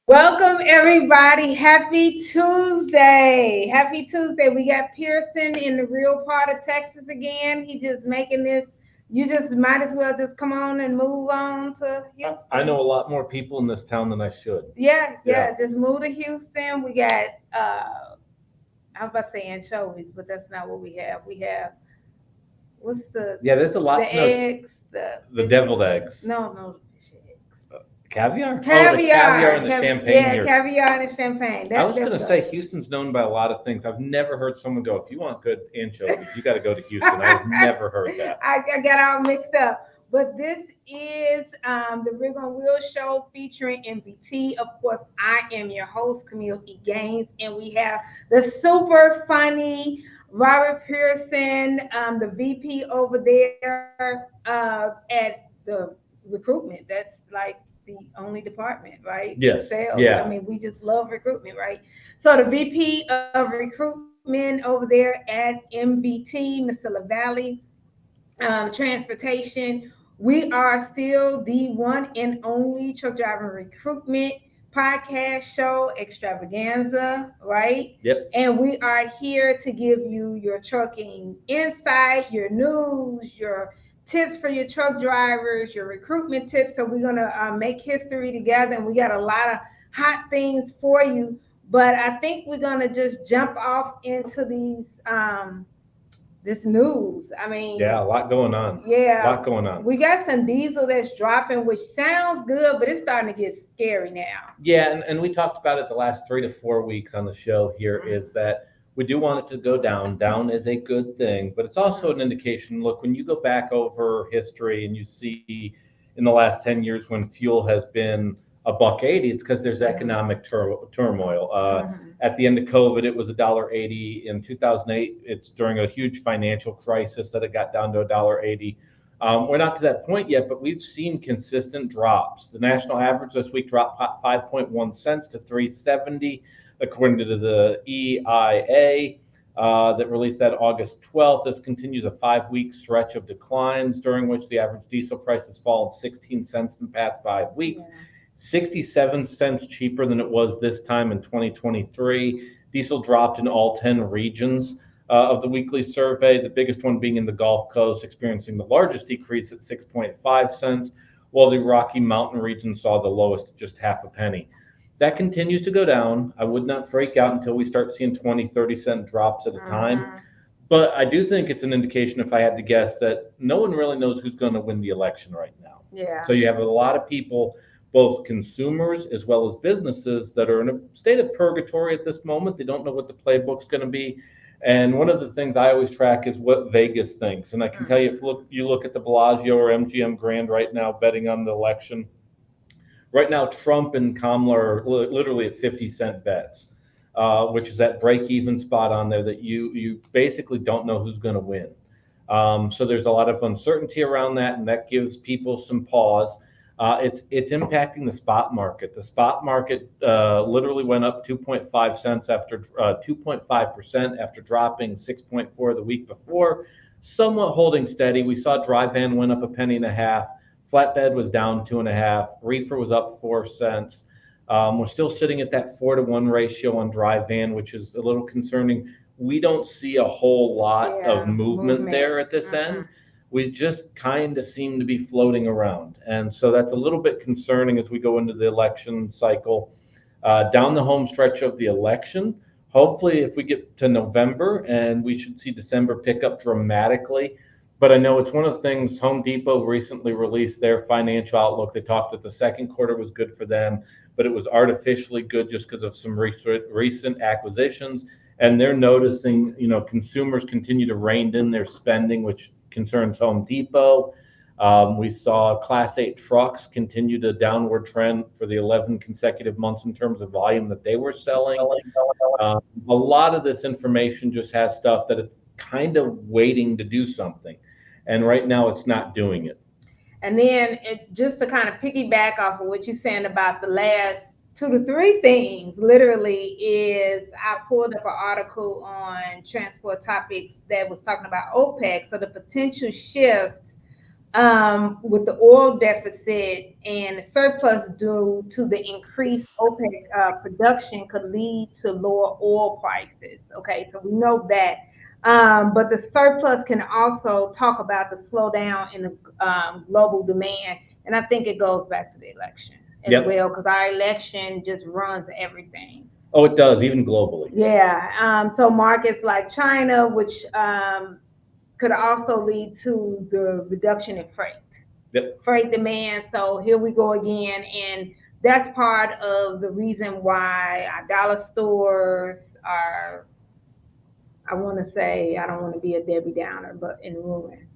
Welcome, everybody. Happy Tuesday. Happy Tuesday. We got Pierson in the real part of Texas again. He just making this. You just might as well just come on and move on to Houston. I know a lot more people in this town than I should. Yeah. Just move to Houston. We got, I was about to say anchovies, but that's not what we have. We have, what's the? Yeah, there's a lot. The eggs. The deviled eggs. No. Caviar? Caviar. Oh, the caviar and the champagne. Yeah, here. Caviar and the champagne. I was going to say Houston's known by a lot of things. I've never heard someone go, if you want good anchovies, you got to go to Houston. I've never heard that. I got all mixed up. But this is the Rig on Wheels show featuring MVT. Of course, I am your host, Kameel Gaines, and we have the super funny Robert Pierson, the VP over there at the recruitment. That's like the only department, right? Yes. Sales. Yeah. I mean, we just love recruitment, right? So the VP of recruitment over there at MVT, Mesilla Valley Transportation. We are still the one and only truck driving recruitment podcast show extravaganza, right? Yep. And we are here to give you your trucking insight, your news, your tips for your truck drivers, your recruitment tips. So we're going to make history together, and we got a lot of hot things for you. But I think we're going to just jump off into these this news. I mean, yeah, a lot going on. Yeah, a lot going on. We got some diesel that's dropping, which sounds good, but it's starting to get scary now. Yeah, and we talked about it the last 3 to 4 weeks on the show here, is that we do want it to go down. Down is a good thing, but it's also an indication. Look, when you go back over history and you see in the last 10 years when fuel has been $1.80, it's because there's economic turmoil. At the end of COVID, it was $1.80. In 2008, it's during a huge financial crisis that it got down to $1.80. We're not to that point yet, but we've seen consistent drops. The national average this week dropped 5.1 cents to 3.70, according to the EIA that released that August 12th. This continues a 5-week stretch of declines during which the average diesel price has fallen 16 cents in the past 5 weeks. Yeah. 67 cents cheaper than it was this time in 2023. Diesel dropped in all 10 regions of the weekly survey, the biggest one being in the Gulf Coast, experiencing the largest decrease at 6.5 cents, while the Rocky Mountain region saw the lowest at just half a penny. That continues to go down. I would not freak out until we start seeing 20, 30-cent drops at a time. But I do think it's an indication, if I had to guess, that no one really knows who's going to win the election right now. Yeah. So you have a lot of people, both consumers as well as businesses, that are in a state of purgatory at this moment. They don't know what the playbook's going to be. And one of the things I always track is what Vegas thinks. And I can tell you, if you look at the Bellagio or MGM Grand right now betting on the election, right now Trump and Kamala are literally at 50-cent bets, which is that break-even spot on there that you basically don't know who's going to win. So there's a lot of uncertainty around that, and that gives people some pause. It's impacting the spot market. The spot market literally went up 2.5 cents after 2.5% after dropping 6.4 the week before, somewhat holding steady. We saw dry van went up a penny and a half. Flatbed was down 2.5. Reefer was up 4 cents. We're still sitting at that 4-to-1 ratio on dry van, which is a little concerning. We don't see a whole lot of movement there at this end. We just kind of seem to be floating around. And so that's a little bit concerning as we go into the election cycle. Down the home stretch of the election, hopefully if we get to November, and we should see December pick up dramatically. But I know it's one of the things. Home Depot recently released their financial outlook. They talked that the second quarter was good for them, but it was artificially good just because of some recent acquisitions. and they're noticing, consumers continue to rein in their spending, which concerns Home Depot. We saw Class 8 trucks continue the downward trend for the 11 consecutive months in terms of volume that they were selling. A lot of this information just has stuff that it's kind of waiting to do something. And right now it's not doing it. And then just to kind of piggyback off of what you're saying about the last 2 to 3 things, literally, is I pulled up an article on Transport Topics that was talking about OPEC. So the potential shift with the oil deficit and the surplus due to the increased OPEC production could lead to lower oil prices. Okay, so we know that. But the surplus can also talk about the slowdown in the global demand. And I think it goes back to the election as well, because our election just runs everything. Oh, it does, even globally. Yeah. So markets like China, which could also lead to the reduction in freight demand. So here we go again. And that's part of the reason why our dollar stores are, I want to say, I don't want to be a Debbie Downer, but in ruin.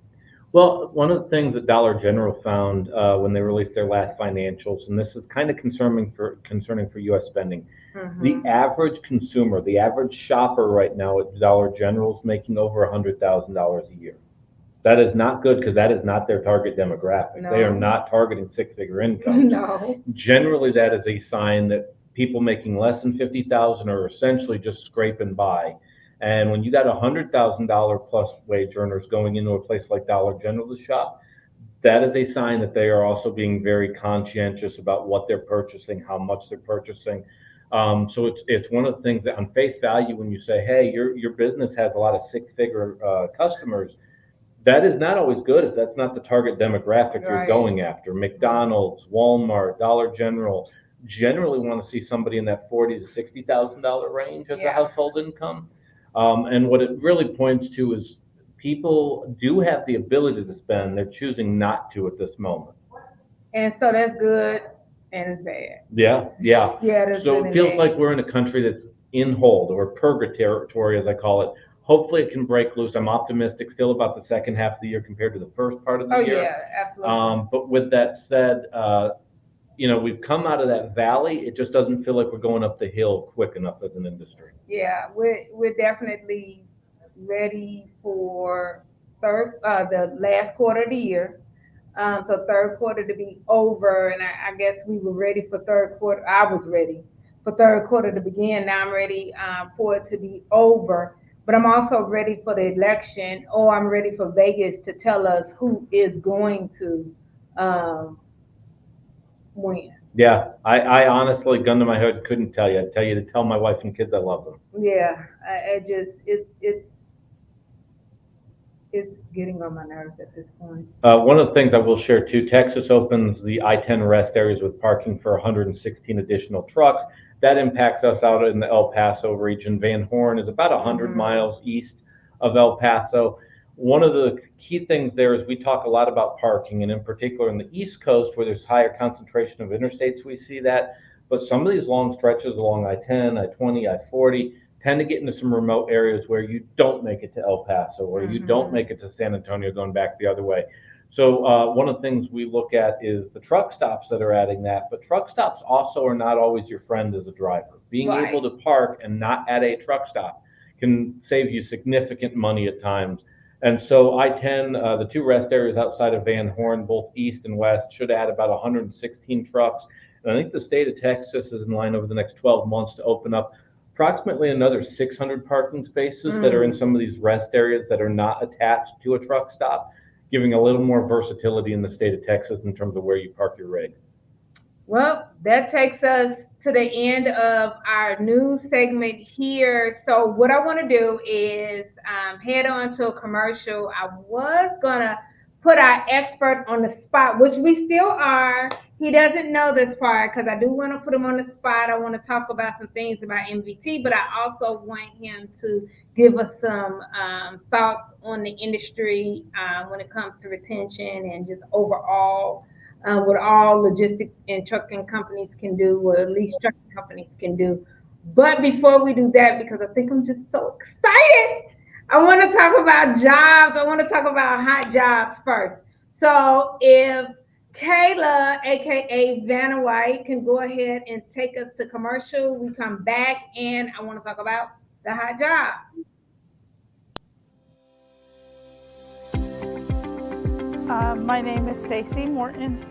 Well, one of the things that Dollar General found when they released their last financials, and this is kind of concerning for U.S. spending, the average consumer, the average shopper right now at Dollar General is making over $100,000 a year. That is not good, because that is not their target demographic. No. They are not targeting six-figure incomes. No. Generally, that is a sign that people making less than $50,000 are essentially just scraping by. And when you got $100,000 plus wage earners going into a place like Dollar General to shop, that is a sign that they are also being very conscientious about what they're purchasing, how much they're purchasing. So it's one of the things that on face value, when you say, hey, your business has a lot of six-figure customers, that is not always good if that's not the target demographic you're going after. McDonald's, Walmart, Dollar General generally want to see somebody in that $40,000 to $60,000 range as a household income. And what it really points to is people do have the ability to spend. They're choosing not to at this moment. And so that's good and it's bad. Yeah. Yeah. So it feels like we're in a country that's in hold, or purgatory, as I call it. Hopefully it can break loose. I'm optimistic still about the second half of the year compared to the first part of the year. Oh, yeah, absolutely. But with that said, we've come out of that valley. It just doesn't feel like we're going up the hill quick enough as an industry. Yeah, we're definitely ready for the last quarter of the year. So third quarter to be over, and I guess we were ready for third quarter. I was ready for third quarter to begin. Now I'm ready for it to be over. But I'm also ready for the election, or I'm ready for Vegas to tell us who is going to win. Yeah, I honestly, gun to my head, couldn't tell you. I'd tell you to tell my wife and kids I love them. Yeah, it's getting on my nerves at this point. One of the things I will share too, Texas opens the I-10 rest areas with parking for 116 additional trucks. That impacts us out in the El Paso region. Van Horn is about 100 miles east of El Paso. One of the key things there is we talk a lot about parking, and in particular in the East Coast where there's higher concentration of interstates, we see that. But some of these long stretches along I-10, I-20, I-40 tend to get into some remote areas where you don't make it to El Paso, or you don't make it to San Antonio going back the other way. So one of the things we look at is the truck stops that are adding that, but truck stops also are not always your friend as a driver. Being able to park and not at a truck stop can save you significant money at times. And so I-10, the two rest areas outside of Van Horn, both east and west, should add about 116 trucks. And I think the state of Texas is in line over the next 12 months to open up approximately another 600 parking spaces that are in some of these rest areas that are not attached to a truck stop, giving a little more versatility in the state of Texas in terms of where you park your rig. Well, that takes us to the end of our news segment here. So what I want to do is head on to a commercial. I was going to put our expert on the spot, which we still are. He doesn't know this part because I do want to put him on the spot. I want to talk about some things about MVT, but I also want him to give us some thoughts on the industry when it comes to retention and just overall what all logistic and trucking companies can do, or at least trucking companies can do But before we do that, because I think I'm just so excited, I want to talk about jobs. I want to talk about hot jobs first. So if Kayla, aka Vanna White, can go ahead and take us to commercial, we come back and I want to talk about the hot jobs. My name is Stacy Morton,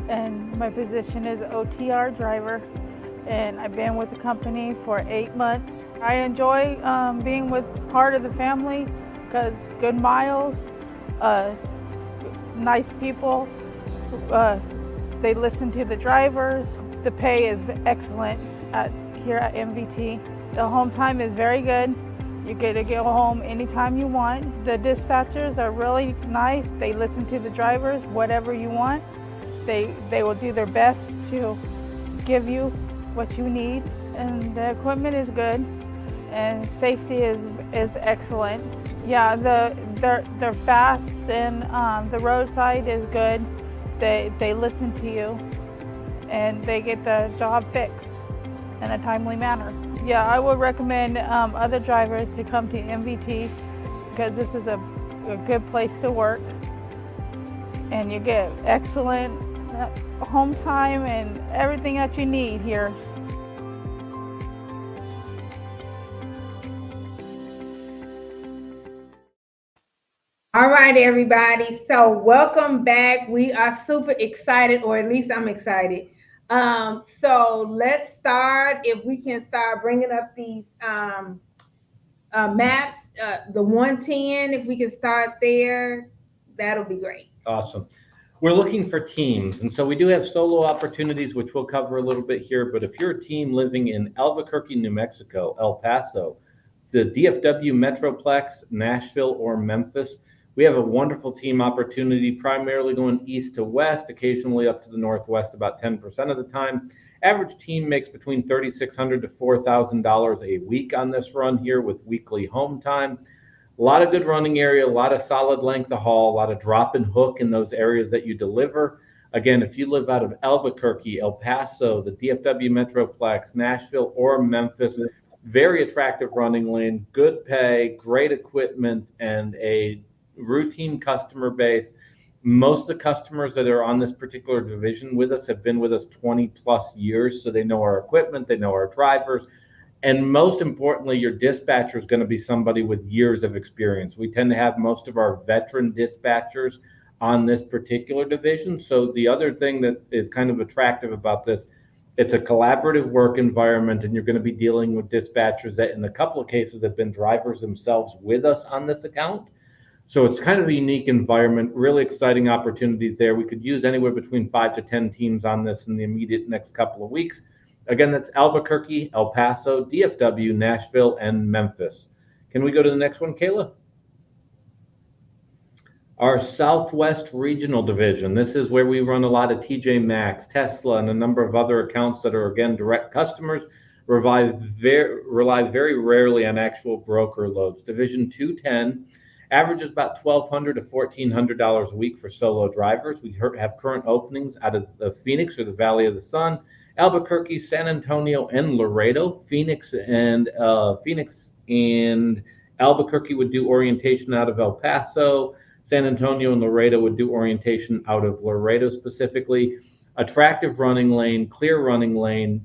and my position is OTR driver. And I've been with the company for 8 months. I enjoy being with part of the family because good miles, uh, nice people. They listen to the drivers. The pay is excellent here at MVT. The home time is very good. You get to go home anytime you want. The dispatchers are really nice. They listen to the drivers, whatever you want. They will do their best to give you what you need. And the equipment is good, and safety is excellent. Yeah, they're fast, and the roadside is good. They listen to you, and they get the job fixed in a timely manner. Yeah, I would recommend other drivers to come to MVT because this is a good place to work, and you get excellent home time and everything that you need here. All right, everybody. So, welcome back. We are super excited, or at least I'm excited. So, let's start. If we can start bringing up these maps, the 110, if we can start there, that'll be great. Awesome. We're looking for teams, and so we do have solo opportunities, which we'll cover a little bit here. But if you're a team living in Albuquerque, New Mexico, El Paso, the DFW Metroplex, Nashville, or Memphis, we have a wonderful team opportunity, primarily going east to west, occasionally up to the northwest about 10% of the time. Average team makes between $3,600 to $4,000 a week on this run here with weekly home time. A lot of good running area, a lot of solid length of haul, a lot of drop and hook in those areas that you deliver. Again, if you live out of Albuquerque, El Paso, the DFW Metroplex, Nashville, or Memphis, very attractive running lane, good pay, great equipment, and a routine customer base. Most of the customers that are on this particular division with us have been with us 20 plus years, so they know our equipment, they know our drivers, and most importantly, your dispatcher is going to be somebody with years of experience. We tend to have most of our veteran dispatchers on this particular division. So the other thing that is kind of attractive about this, it's a collaborative work environment, and you're going to be dealing with dispatchers that in a couple of cases have been drivers themselves with us on this account. So it's kind of a unique environment, really exciting opportunities there. We could use anywhere between 5 to 10 teams on this in the immediate next couple of weeks. Again, that's Albuquerque, El Paso, DFW, Nashville, and Memphis. Can we go to the next one, Kayla? Our Southwest Regional Division. This is where we run a lot of TJ Maxx, Tesla, and a number of other accounts that are, again, direct customers, rely very rarely on actual broker loads. Division 210 averages about $1,200 to $1,400 a week for solo drivers. We have current openings out of the Phoenix or the Valley of the Sun, Albuquerque, San Antonio, and Laredo. Phoenix and Albuquerque would do orientation out of El Paso. San Antonio and Laredo would do orientation out of Laredo specifically. Attractive running lane, clear running lane,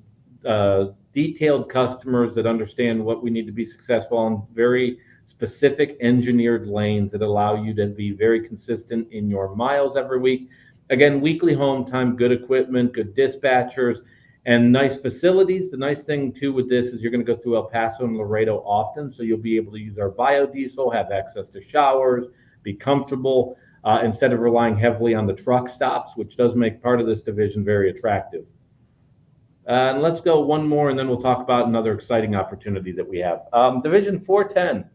detailed customers that understand what we need to be successful on, very specific engineered lanes that allow you to be very consistent in your miles every week. Again, weekly home time, good equipment, good dispatchers, and nice facilities. The nice thing too with this is you're going to go through El Paso and Laredo often, so you'll be able to use our biodiesel, have access to showers, be comfortable, instead of relying heavily on the truck stops, which does make part of this division very attractive. And let's go one more, and then we'll talk about another exciting opportunity that we have. Division 410.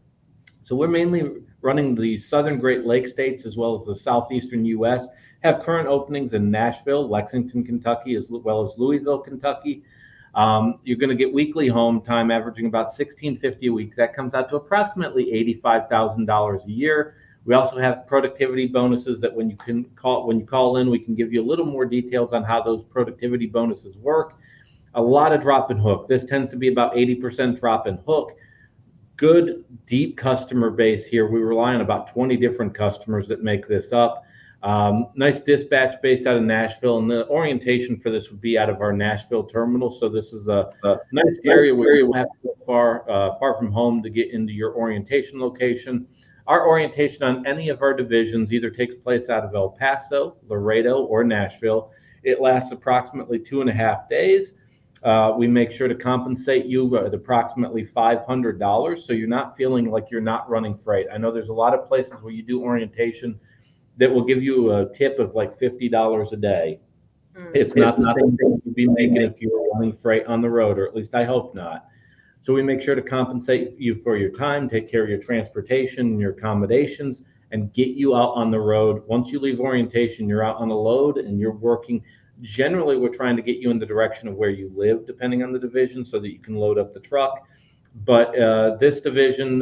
So we're mainly running the southern Great Lakes states as well as the southeastern U.S., have current openings in Nashville, Lexington, Kentucky, as well as Louisville, Kentucky. You're going to get weekly home time averaging about $1,650 a week. That comes out to approximately $85,000 a year. We also have productivity bonuses that when you call in, we can give you a little more details on how those productivity bonuses work. A lot of drop and hook. This tends to be about 80% drop and hook. Good, deep customer base here. We rely on about 20 different customers that make this up. Nice dispatch based out of Nashville, and the orientation for this would be out of our Nashville terminal. So this is a nice area where you have to go far from home to get into your orientation location. Our orientation on any of our divisions either takes place out of El Paso, Laredo, or Nashville. It lasts approximately 2.5 days. We make sure to compensate you at approximately $500, so you're not feeling like you're not running freight. I know there's a lot of places where you do orientation that will give you a tip of like $50 a day. It's not the same thing you'd be making if you were running freight on the road, or at least I hope not. So we make sure to compensate you for your time, take care of your transportation and your accommodations, and get you out on the road. Once you leave orientation, you're out on a load and you're working. Generally, we're trying to get you in the direction of where you live, depending on the division, so that you can load up the truck. But this division,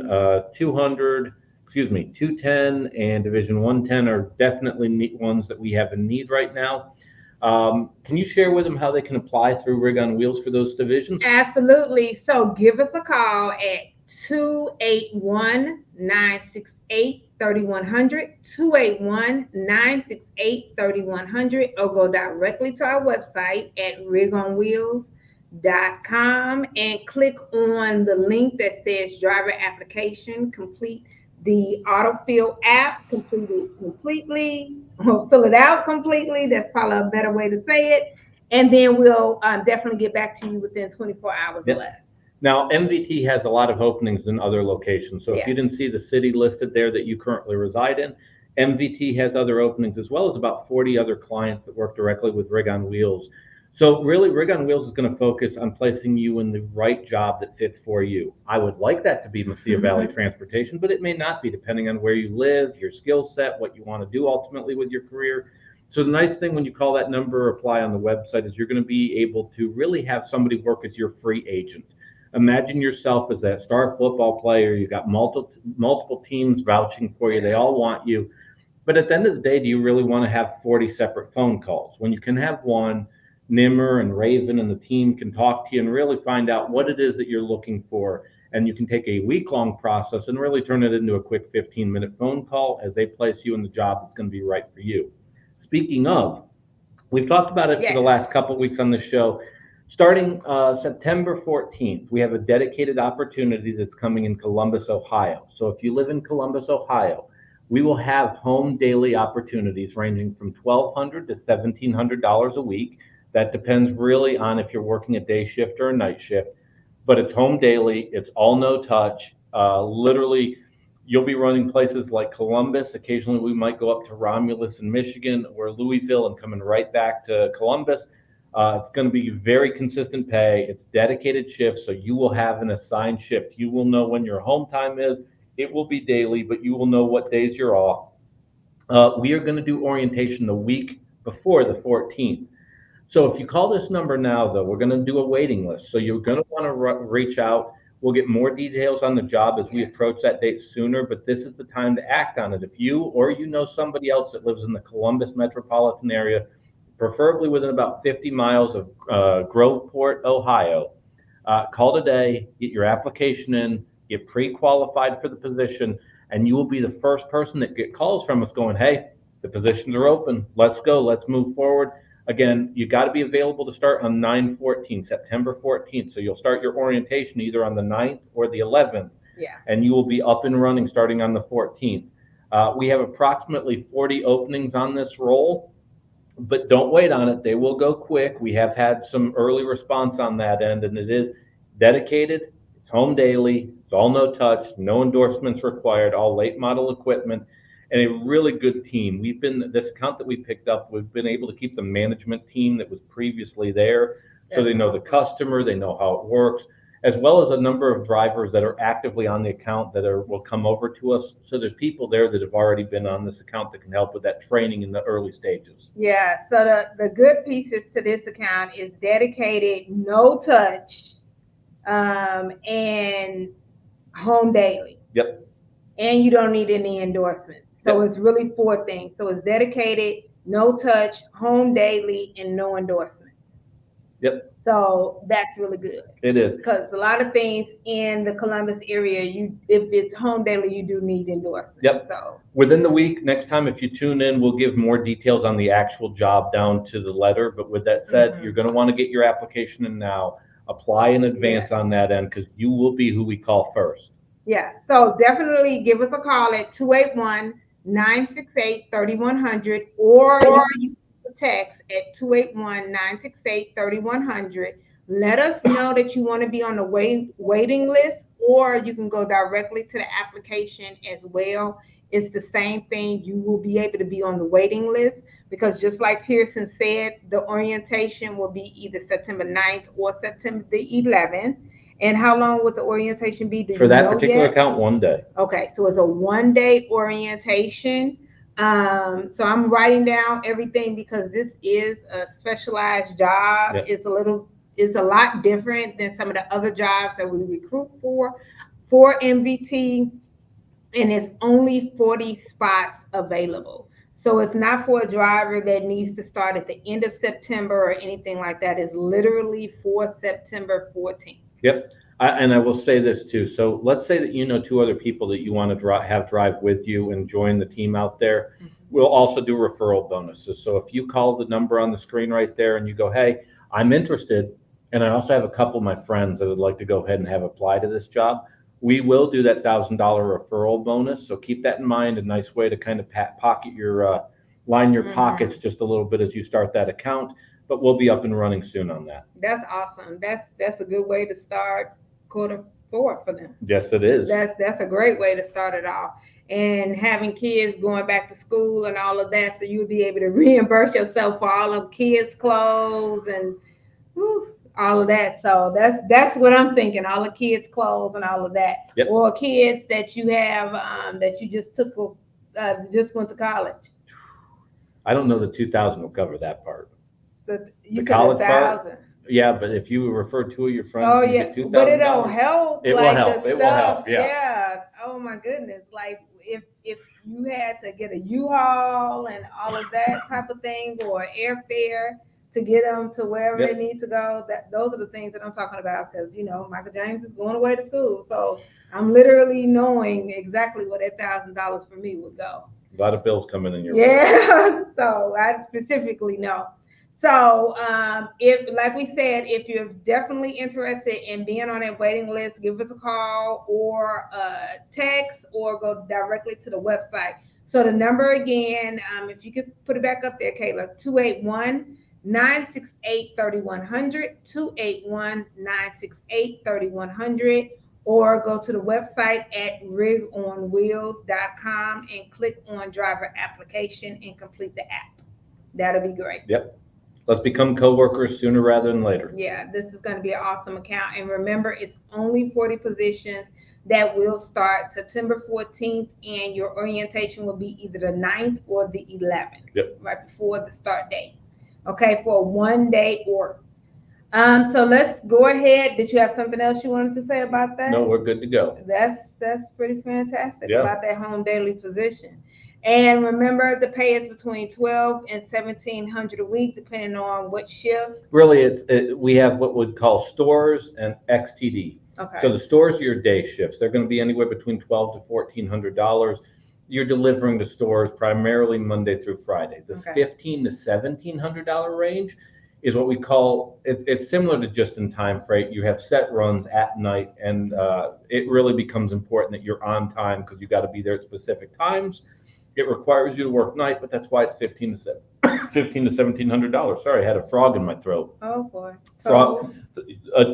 210 and Division 110 are definitely ones that we have a need right now. Can you share with them how they can apply through Rig on Wheels for those divisions? Absolutely. So give us a call at 281-968-3100, 281-968-3100, or go directly to our website at rigonwheels.com and click on the link that says driver application. Complete the autofill app, complete it completely, or fill it out completely. That's probably a better way to say it. And then we'll definitely get back to you within 24 hours or less. Now, MVT has a lot of openings in other locations. So if you didn't see the city listed there that you currently reside in, MVT has other openings, as well as about 40 other clients that work directly with Rig on Wheels. So really, Rig on Wheels is going to focus on placing you in the right job that fits for you. I would like that to be Mesilla Valley Transportation, but it may not be, depending on where you live, your skill set, what you want to do ultimately with your career. So the nice thing when you call that number or apply on the website is you're going to be able to really have somebody work as your free agent. Imagine yourself as that star football player. You've got multiple teams vouching for you. They all want you. But at the end of the day, do you really want to have 40 separate phone calls? When you can have one, Nimmer and Raven and the team can talk to you and really find out what it is that you're looking for. And you can take a week-long process and really turn it into a quick 15-minute phone call as they place you in the job that's going to be right for you. Speaking of, we've talked about it for the last couple of weeks on the show. Starting September 14th, we have a dedicated opportunity that's coming in Columbus, Ohio. So if you live in Columbus, Ohio, we will have home daily opportunities ranging from $1,200 to $1,700 a week. That depends really on if you're working a day shift or a night shift. But it's home daily. It's all no touch. Literally, you'll be running places like Columbus. Occasionally, we might go up to Romulus in Michigan or Louisville and coming right back to Columbus. It's going to be very consistent pay. It's dedicated shifts, so you will have an assigned shift. You will know when your home time is. It will be daily, but you will know what days you're off. We are going to do orientation the week before the 14th. So if you call this number now, though, we're going to do a waiting list. So you're going to want to reach out. We'll get more details on the job as we approach that date sooner, but this is the time to act on it. If you or you know somebody else that lives in the Columbus metropolitan area, preferably within about 50 miles of Groveport, Ohio, call today, get your application in, get pre-qualified for the position, and you will be the first person that get calls from us going, hey, the positions are open. Let's go. Let's move forward. Again, you got to be available to start on 9/14, September 14th. So you'll start your orientation either on the 9th or the 11th. And you will be up and running starting on the 14th. We have approximately 40 openings on this role, but don't wait on it. They will go quick. We have had some early response on that end, and it is dedicated. It's home daily. It's all no touch, no endorsements required, all late model equipment, and a really good team. This account that we picked up, we've been able to keep the management team that was previously there. So they know the customer, they know how it works, as well as a number of drivers that are actively on the account that will come over to us. So there's people there that have already been on this account that can help with that training in the early stages. Yeah, so the good pieces to this account is dedicated, no touch, and home daily. Yep. And you don't need any endorsements. So it's really 4 things. So it's dedicated, no touch, home daily, and no endorsements. Yep. So that's really good. It is. Because a lot of things in the Columbus area, if it's home daily, you do need endorsement. Yep. So within the week, next time if you tune in, we'll give more details on the actual job down to the letter. But with that said, you're going to want to get your application in now. Apply in advance on that end because you will be who we call first. Yeah. So definitely give us a call at 281-968-3100 or you can text at 281-968-3100. Let us know that you want to be on the waiting list, or you can go directly to the application as well. It's the same thing. You will be able to be on the waiting list because just like Pierson said, the orientation will be either September 9th or September the 11th. And how long would the orientation be? For that particular account, 1 day. Okay, so it's a 1-day orientation. So I'm writing down everything because this is a specialized job. Yep. It's a lot different than some of the other jobs that we recruit for MVT, and it's only 40 spots available. So it's not for a driver that needs to start at the end of September or anything like that. It's literally for September 14th. Yep. And I will say this too. So let's say that you know 2 other people that you want to have drive with you and join the team out there. We'll also do referral bonuses. So if you call the number on the screen right there and you go, hey, I'm interested, and I also have a couple of my friends that would like to go ahead and have applied to this job, we will do that $1,000 referral bonus. So keep that in mind. A nice way to kind of pocket your line your pockets just a little bit as you start that account. But we'll be up and running soon on that. That's awesome. That's a good way to start quarter 4 for them. Yes, it is. That's a great way to start it off. And having kids going back to school and all of that, so you'll be able to reimburse yourself for all of kids' clothes and all of that. So that's what I'm thinking. All the kids' clothes and all of that. Yep. Or kids that you have that you just just went to college. I don't know the 2,000 will cover that part. You the college 1,000. part? Yeah, but if you refer 2 of your friends, oh you yeah, get $2,000. but it'll help. It will help. It will help. Yeah. Yeah. Oh my goodness. Like if you had to get a U-Haul and all of that type of thing, or airfare to get them to wherever they need to go, those are the things that I'm talking about. Because Michael James is going away to school, so I'm literally knowing exactly where that $1,000 for me would go. A lot of bills coming in your way. Yeah. So I specifically know. So if, like we said, if you're definitely interested in being on that waiting list, give us a call or text or go directly to the website. So the number again, if you could put it back up there, Kayla, 281-968-3100, 281-968-3100, or go to the website at rigonwheels.com and click on driver application and complete the app. That'll be great. Yep. Let's become coworkers sooner rather than later. Yeah, this is going to be an awesome account. And remember, it's only 40 positions that will start September 14th, and your orientation will be either the 9th or the 11th, right before the start date. Okay, for a 1-day order. So let's go ahead. Did you have something else you wanted to say about that? No, we're good to go. That's pretty fantastic about that home daily position. And remember, the pay is between $1,200 and $1,700 a week, depending on what shift. Really, we have what we'd call stores and XTD. Okay. So the stores are your day shifts. They're going to be anywhere between $1,200 to $1,400. You're delivering to stores primarily Monday through Friday. The $1,500 to $1,700 range is what we call, it's similar to just-in-time freight. You have set runs at night, and it really becomes important that you're on time because you got to be there at specific times. It requires you to work night, but that's why it's $1,500 to $1,700. Sorry, I had a frog in my throat. Oh boy. Frog?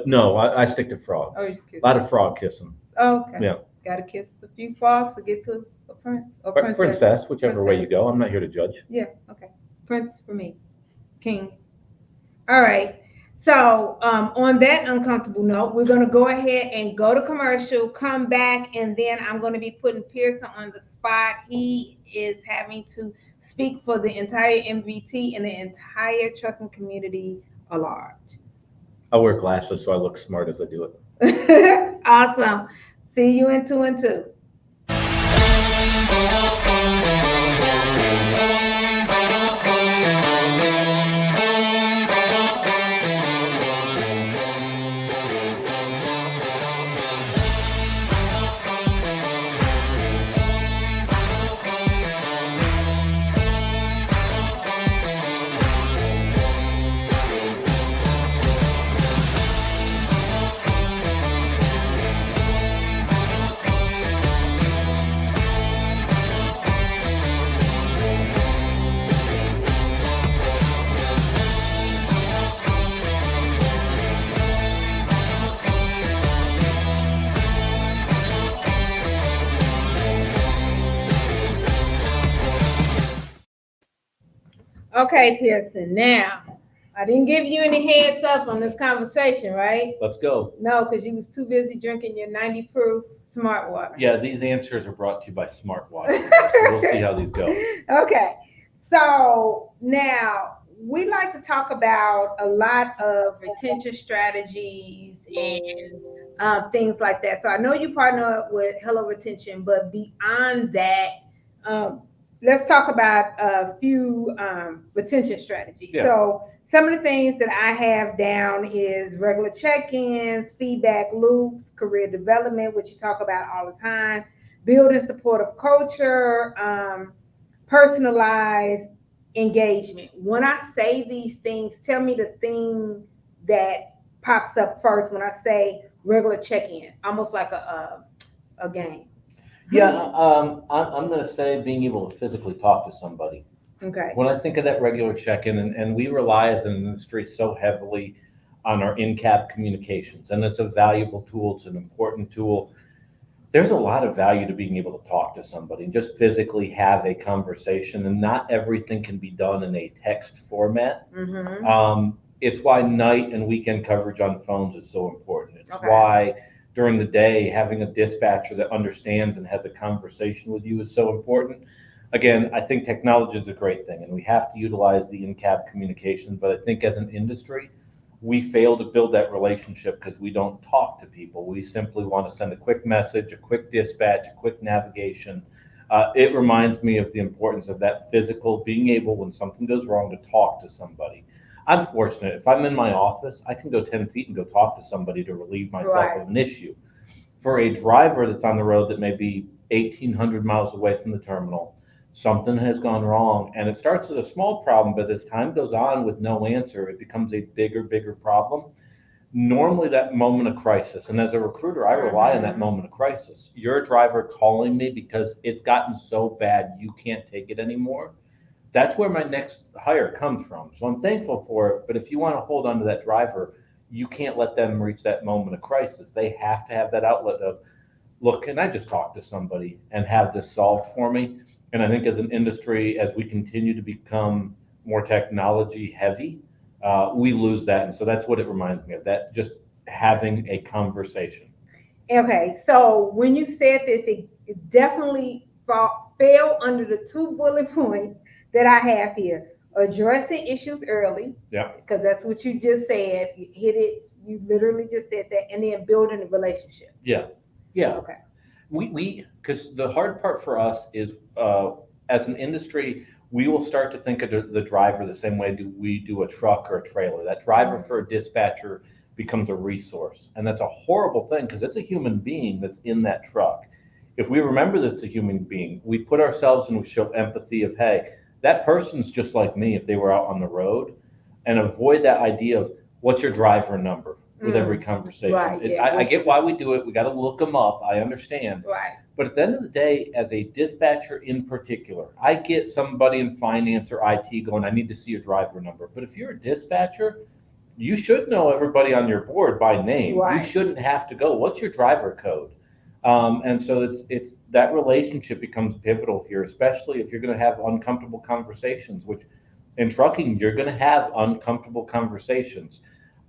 No, I stick to frogs. Oh, you're just kidding. A lot of frog kissing. Okay. Yeah. Got to kiss a few frogs to get to a prince or princess, whichever way you go. I'm not here to judge. Yeah. Okay. Prince for me. King. All right. So on that uncomfortable note, we're going to go ahead and go to commercial, come back, and then I'm going to be putting Pierson on the spot. He is having to speak for the entire MVT and the entire trucking community at large. I wear glasses so I look smart as I do it. Awesome. See you in 2 and 2. Okay, Pearson. Now, I didn't give you any heads up on this conversation, right? Let's go. No, because you was too busy drinking your 90 proof smart water. Yeah, these answers are brought to you by Smart Water. So we'll see how these go. Okay. So now we like to talk about a lot of retention strategies and things like that. So I know you partner up with Hello Retention, but beyond that, um, let's talk about a few retention strategies. Yeah. So some of the things that I have down is regular check-ins, feedback loops, career development, which you talk about all the time, building supportive culture, personalized engagement. When I say these things, tell me the thing that pops up first when I say regular check-in, almost like a game. Yeah, I'm going to say being able to physically talk to somebody. Okay. When I think of that regular check-in, and we rely as an industry so heavily on our in-cab communications, and it's a valuable tool, it's an important tool. There's a lot of value to being able to talk to somebody and just physically have a conversation, and not everything can be done in a text format. It's why night and weekend coverage on phones is so important. It's Okay. why during the day having a dispatcher that understands and has a conversation with you is so important. Again, I think technology is a great thing, and we have to utilize the in-cab communication. But I think as an industry, we fail to build that relationship because we don't talk to people. We simply want to send a quick message, a quick dispatch, a quick navigation. It reminds me of the importance of that physical, being able, when something goes wrong, to talk to somebody. I'm fortunate. If I'm in my office, I can go 10 feet and go talk to somebody to relieve myself Right. of an issue. For a driver that's on the road that may be 1,800 miles away from the terminal, something has gone wrong, and it starts with a small problem, but as time goes on with no answer, it becomes a bigger problem. Normally that moment of crisis, and as a recruiter, I rely on that moment of crisis. You're a driver calling me because it's gotten so bad you can't take it anymore. That's where my next hire comes from. So I'm thankful for it, but if you want to hold on to that driver, you can't let them reach that moment of crisis. They have to have that outlet of, look, can I just talk to somebody and have this solved for me? And I think as an industry, as we continue to become more technology heavy, we lose that. And so that's what it reminds me of, that just having a conversation. Okay, so when you said this, it definitely fell under the two bullet points that I have here. Addressing issues early, Yeah. because that's what you just said. You hit it, you literally just said that, and then building a relationship. Yeah. Yeah. Okay. Because the hard part for us is, as an industry, we will start to think of the driver the same way we do a truck or a trailer. That driver for a dispatcher becomes a resource. And that's a horrible thing because it's a human being that's in that truck. If we remember that it's a human being, we put ourselves and we show empathy of, hey, that person's just like me if they were out on the road, and avoid that idea of what's your driver number with every conversation. Right, yeah. I get why we do it. We got to look them up. I understand. Right. But at the end of the day, as a dispatcher in particular, I get somebody in finance or IT going, I need to see your driver number. But if you're a dispatcher, you should know everybody on your board by name. Right. You shouldn't have to go, what's your driver code? And so it's that relationship becomes pivotal here, especially if you're going to have uncomfortable conversations, which in trucking, you're going to have uncomfortable conversations.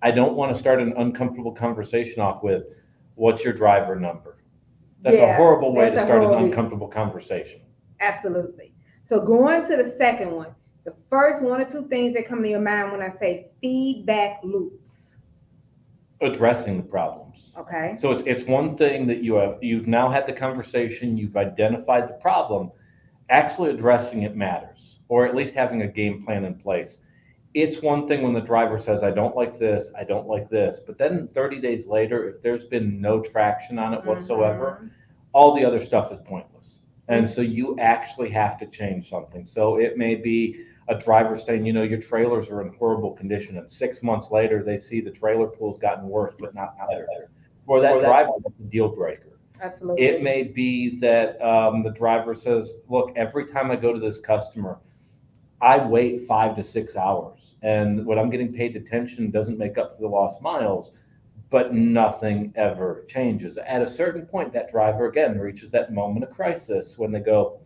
I don't want to start an uncomfortable conversation off with, what's your driver number? That's a horrible way to start an uncomfortable conversation. Absolutely. So going to the second one, the first one or two things that come to your mind when I say feedback loops. Addressing the problems. Okay. So it's one thing that you've now had the conversation, you've identified the problem, actually addressing it matters, or at least having a game plan in place. It's one thing when the driver says, I don't like this, but then 30 days later, if there's been no traction on it whatsoever, all the other stuff is pointless. And so you actually have to change something. So it may be a driver saying, your trailers are in horrible condition, and 6 months later, they see the trailer pool's gotten worse, but not better. For that driver, that's a deal breaker. Absolutely. It may be that the driver says, look, every time I go to this customer, I wait 5 to 6 hours, and what I'm getting paid attention doesn't make up for the lost miles, but nothing ever changes. At a certain point, that driver again reaches that moment of crisis when they go,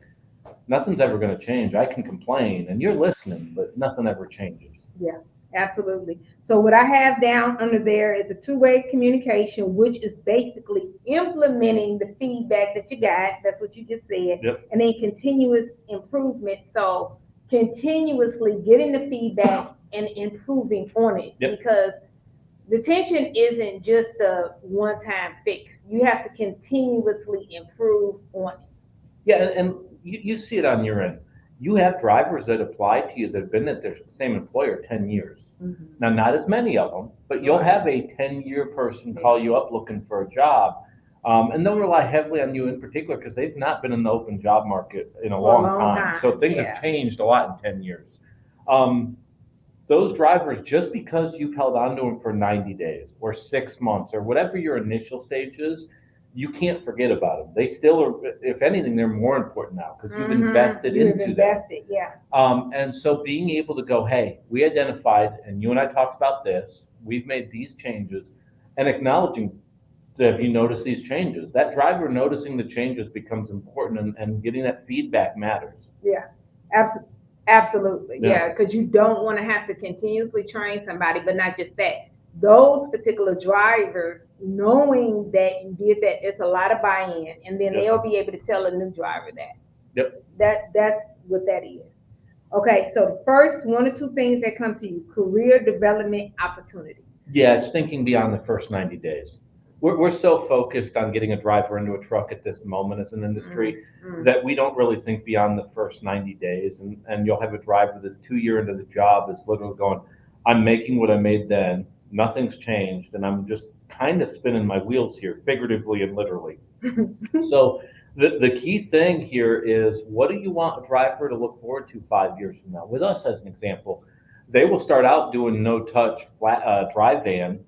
nothing's ever going to change. I can complain and you're listening, but nothing ever changes. Yeah, absolutely. So what I have down under there is a two-way communication, which is basically implementing the feedback that you got. That's what you just said. Yep. And then continuous improvement. So continuously getting the feedback and improving on it. Yep. Because retention isn't just a one-time fix. You have to continuously improve on it. Yeah, and you see it on your end. You have drivers that apply to you that have been at their same employer 10 years. Mm-hmm. Now, not as many of them, but you'll have a 10-year person call you up looking for a job. And they'll rely heavily on you in particular because they've not been in the open job market in a long time. So things have changed a lot in 10 years. Those drivers, just because you've held on to them for 90 days or 6 months or whatever your initial stage is, you can't forget about them. They still are, if anything, they're more important now because you've invested into them. Yeah. And so being able to go, hey, we identified, and you and I talked about this, we've made these changes, and acknowledging that if you notice these changes, that driver noticing the changes becomes important, and getting that feedback matters. Yeah, absolutely. Yeah, because you don't want to have to continuously train somebody, but not just that. Those particular drivers, knowing that you did that, it's a lot of buy-in, and then they'll be able to tell a new driver that. Yep. That's what that is. Okay, so the first one or two things that come to you: career development opportunity. Yeah, it's thinking beyond the first 90 days. We're so focused on getting a driver into a truck at this moment as an industry that we don't really think beyond the first 90 days. And you'll have a driver that's 2 years into the job is literally going, I'm making what I made then. Nothing's changed, and I'm just kind of spinning my wheels here, figuratively and literally. So the key thing here is, what do you want a driver to look forward to 5 years from now? With us, as an example, they will start out doing no-touch dry van,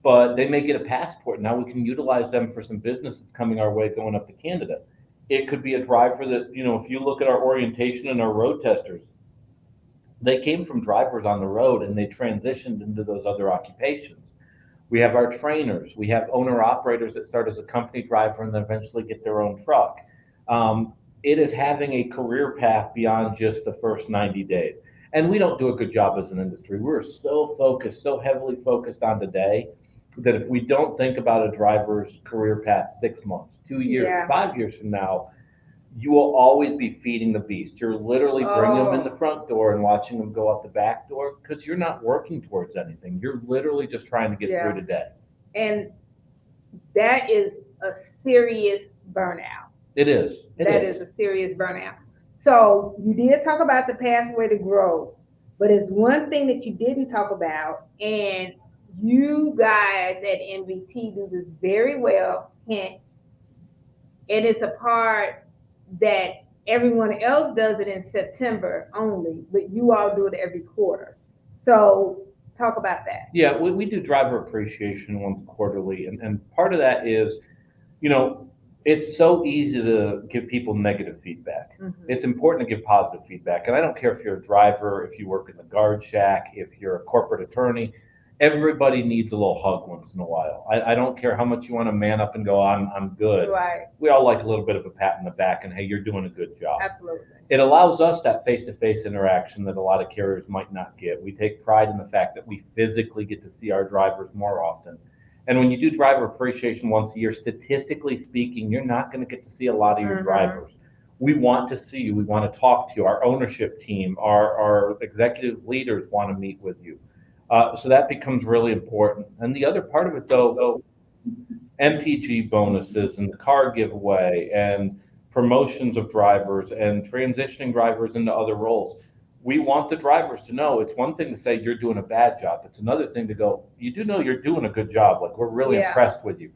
but they may get a passport. Now we can utilize them for some business that's coming our way going up to Canada. It could be a driver that, if you look at our orientation and our road testers, they came from drivers on the road and they transitioned into those other occupations. We have our trainers. We have owner-operators that start as a company driver and then eventually get their own truck. It is having a career path beyond just the first 90 days. And we don't do a good job as an industry. We're so focused, so heavily focused on today, that if we don't think about a driver's career path 6 months, 2 years, 5 years from now, you will always be feeding the beast. You're literally bringing them in the front door and watching them go out the back door because you're not working towards anything. You're literally just trying to get through today. And that is a serious burnout. It is. That is a serious burnout. So you did talk about the pathway to growth, but it's one thing that you didn't talk about, and you guys at MVT do this very well, and it's a part that everyone else does it in September only, but you all do it every quarter. So talk about that. Yeah, we do driver appreciation once quarterly, and part of that is, it's so easy to give people negative feedback. It's important to give positive feedback. And I don't care if you're a driver, if you work in the guard shack, if you're a corporate attorney, everybody needs a little hug once in a while. I don't care how much you want to man up and go, I'm good. Right. We all like a little bit of a pat in the back and, hey, you're doing a good job. Absolutely. It allows us that face-to-face interaction that a lot of carriers might not get. We take pride in the fact that we physically get to see our drivers more often. And when you do driver appreciation once a year, statistically speaking, you're not going to get to see a lot of your drivers. We want to see you. We want to talk to you. Our ownership team, our executive leaders want to meet with you. So that becomes really important. And the other part of it, though, MPG bonuses and the car giveaway and promotions of drivers and transitioning drivers into other roles. We want the drivers to know it's one thing to say you're doing a bad job. It's another thing to go, you do know you're doing a good job. Like, we're really impressed with you.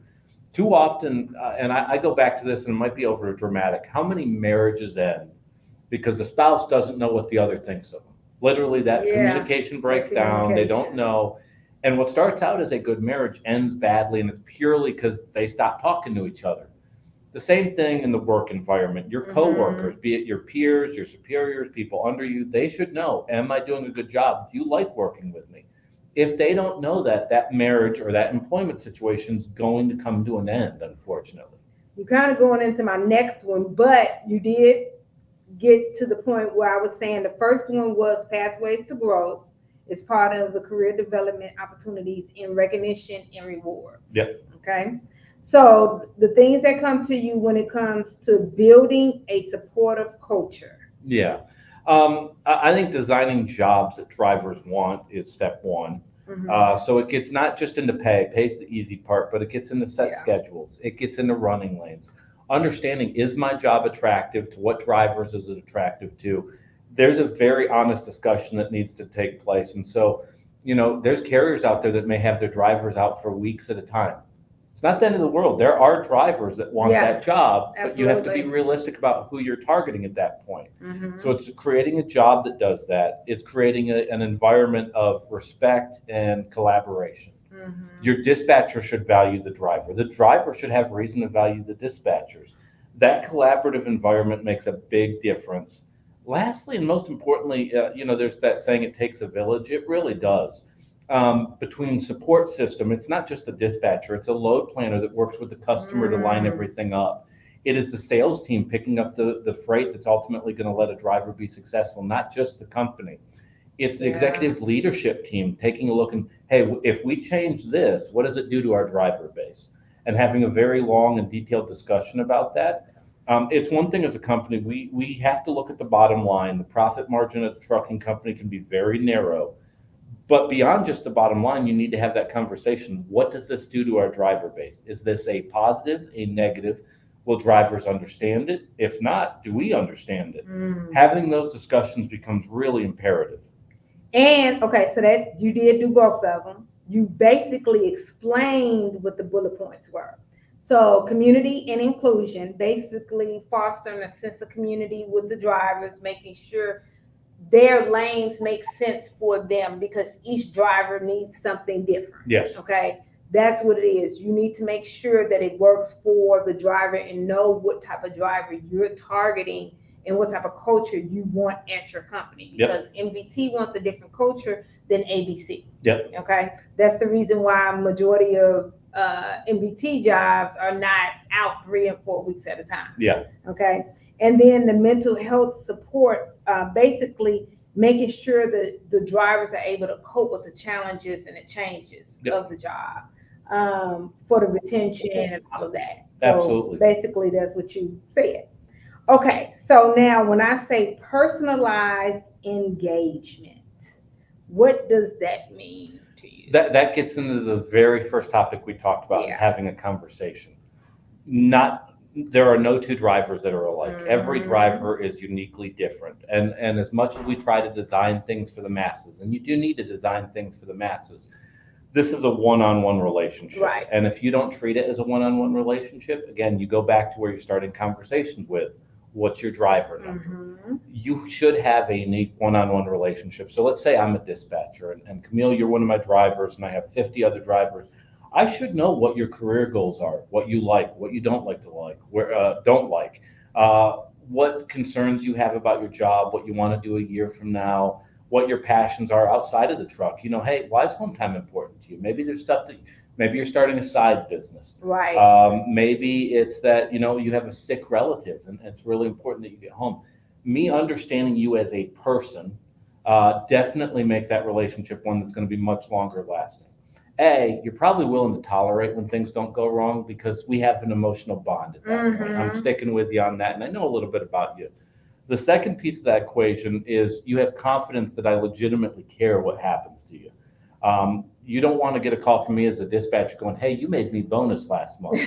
Too often, and I go back to this, and it might be over dramatic, how many marriages end because the spouse doesn't know what the other thinks of them? Literally, that communication breaks down. They don't know. And what starts out as a good marriage ends badly, and it's purely because they stop talking to each other. The same thing in the work environment. Your coworkers, be it your peers, your superiors, people under you, they should know, am I doing a good job? Do you like working with me? If they don't know that, that marriage or that employment situation is going to come to an end, unfortunately. You're kind of going into my next one, but you did get to the point where I was saying the first one was pathways to growth. It's part of the career development opportunities in recognition and rewards. Yep. Okay. So the things that come to you when it comes to building a supportive culture. Yeah. I think designing jobs that drivers want is step one. So it gets not just into pay, pay's the easy part, but it gets into set Yeah. schedules. It gets into running lanes. Understanding, is my job attractive to what drivers is it attractive to? There's a very honest discussion that needs to take place. And so, there's carriers out there that may have their drivers out for weeks at a time. It's not the end of the world. There are drivers that want Yeah, that job, but you have to be absolutely. realistic about who you're targeting at that point. Mm-hmm. So it's creating a job that does that. It's creating an environment of respect and collaboration. Mm-hmm. Your dispatcher should value the driver. The driver should have reason to value the dispatchers. That collaborative environment makes a big difference. Lastly, and most importantly, there's that saying, it takes a village. It really does. Between support system, it's not just a dispatcher, it's a load planner that works with the customer to line everything up. It is the sales team picking up the freight that's ultimately going to let a driver be successful, not just the company. It's the executive leadership team taking a look and, hey, if we change this, what does it do to our driver base? And having a very long and detailed discussion about that. It's one thing as a company, we have to look at the bottom line. The profit margin of the trucking company can be very narrow. But beyond just the bottom line, you need to have that conversation. What does this do to our driver base? Is this a positive, a negative? Will drivers understand it? If not, do we understand it? Having those discussions becomes really imperative. And okay, so that you did do both of them. You basically explained what the bullet points were. So community and inclusion, basically fostering a sense of community with the drivers, making sure their lanes make sense for them because each driver needs something different. Yes. Okay. That's what it is. You need to make sure that it works for the driver and know what type of driver you're targeting and what type of culture you want at your company. Because MVT wants a different culture than ABC. Yep. Okay. That's the reason why majority of MVT jobs are not out 3 and 4 weeks at a time. Yeah. Okay. And then the mental health support, basically making sure that the drivers are able to cope with the challenges and the changes of the job, for the retention and all of that. So absolutely. basically, that's what you said. Okay, so now when I say personalized engagement, what does that mean to you? That gets into the very first topic we talked about, having a conversation. There are no two drivers that are alike. Every driver is uniquely different. And as much as we try to design things for the masses, and you do need to design things for the masses, this is a one-on-one relationship. Right. And if you don't treat it as a one-on-one relationship, again, you go back to where you're starting conversations with, what's your driver number? You should have a unique one-on-one relationship. So let's say I'm a dispatcher and Kameel, you're one of my drivers and I have 50 other drivers. I should know what your career goals are, what you like, what you don't like, what concerns you have about your job, what you want to do a year from now, what your passions are outside of the truck. Hey, why is home time important to you? Maybe there's stuff that maybe you're starting a side business. Right. Maybe it's that, you have a sick relative and it's really important that you get home. Me understanding you as a person definitely makes that relationship one that's going to be much longer lasting. You're probably willing to tolerate when things don't go wrong because we have an emotional bond at that point. I'm sticking with you on that, and I know a little bit about you. The second piece of that equation is you have confidence that I legitimately care what happens to you. You don't want to get a call from me as a dispatcher going, hey, you made me bonus last month.